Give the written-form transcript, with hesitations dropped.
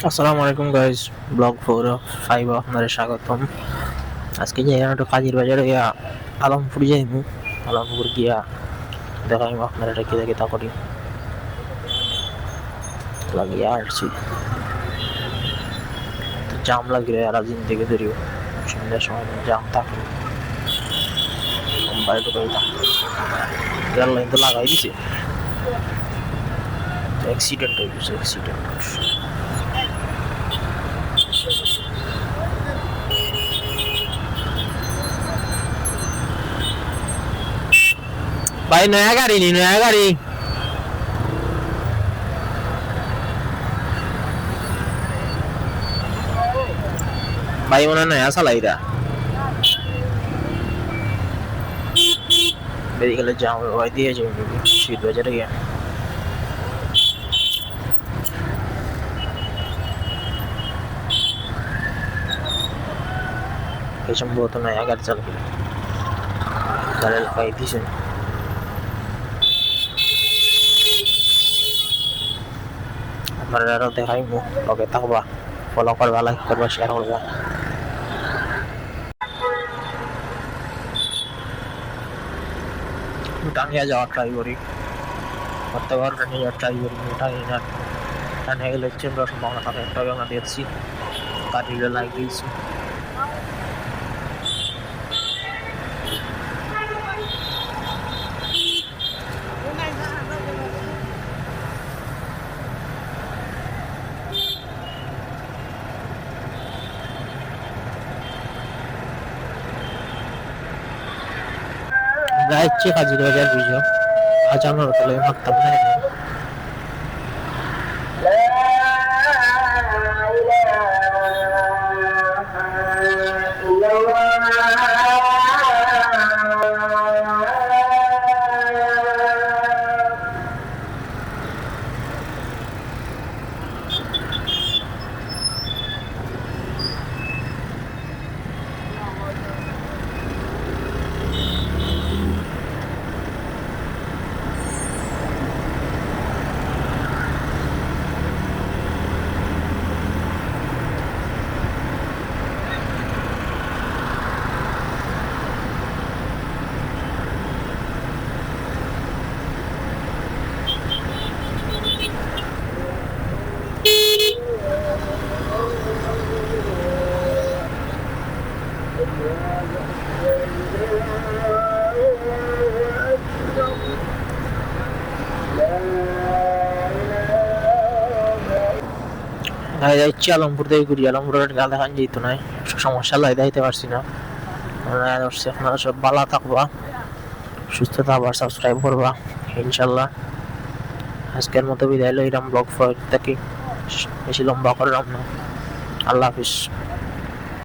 আসসালামু আলাইকুম guys, blog 4 5 আপনাদের স্বাগতম। আজকে যাই একটু কাজের বাজারে গিয়া আলমপুর যাইমু। আলমপুর গিয়া দেখাইমু আপনারা কি দেখে তা করি লাগিয়ে আসছি। জাম লাগিয়ে আর দিন থেকে ধরিও সন্ধ্যার সময় জাম থাকে বাইরে ঢুকাই থাকে রেল লাইন তো লাগাই দিছে। অ্যাক্সিডেন্ট হয়ে গেছে, অ্যাক্সিডেন্ট। भाई नया गाड़ी नहीं, नया गाड़ी भाई उन्हें नया सा लाई रहा मेरी गलत जाम भाई दिए जो शीत बज रही है। সম্ভবত নয়া গাড়ি চালাবে, গাড়ি লাগাই দিছে। আপনারা আরো দেখাইমু, লগে থাকবা, ফলো করবা, লাইক করবা, শেয়ার করবা। টানিয়া যাওয়া ট্রাই করি, প্রত্যেকবার টানিয়ে যাওয়া ট্রাই করি, টানিয়ে না টানিয়ে গেলে চেম্বার সম্ভাবনা থাকে। একটা আমরা দেখছি গাড়িগুলো লাগিয়েছি। যাচ্ছি কাজের বাজার বুঝো, আজ আমরা হোটেলে মারতাম না। যাচ্ছি আলমপুর থেকে ঘুরি। আলমপুরের গাল দেখান যেত না, সমস্যা লাই দেখাইতে পারছি না। আপনারা সব ভালো থাকবা, সুস্থ থাকবা, সাবস্ক্রাইব করবা ইনশাল্লাহ। আজকের মতো বিদায় লইলাম ব্লগ 4 থেকে, বেশি লম্বা করলাম না। আল্লাহ হাফিজ।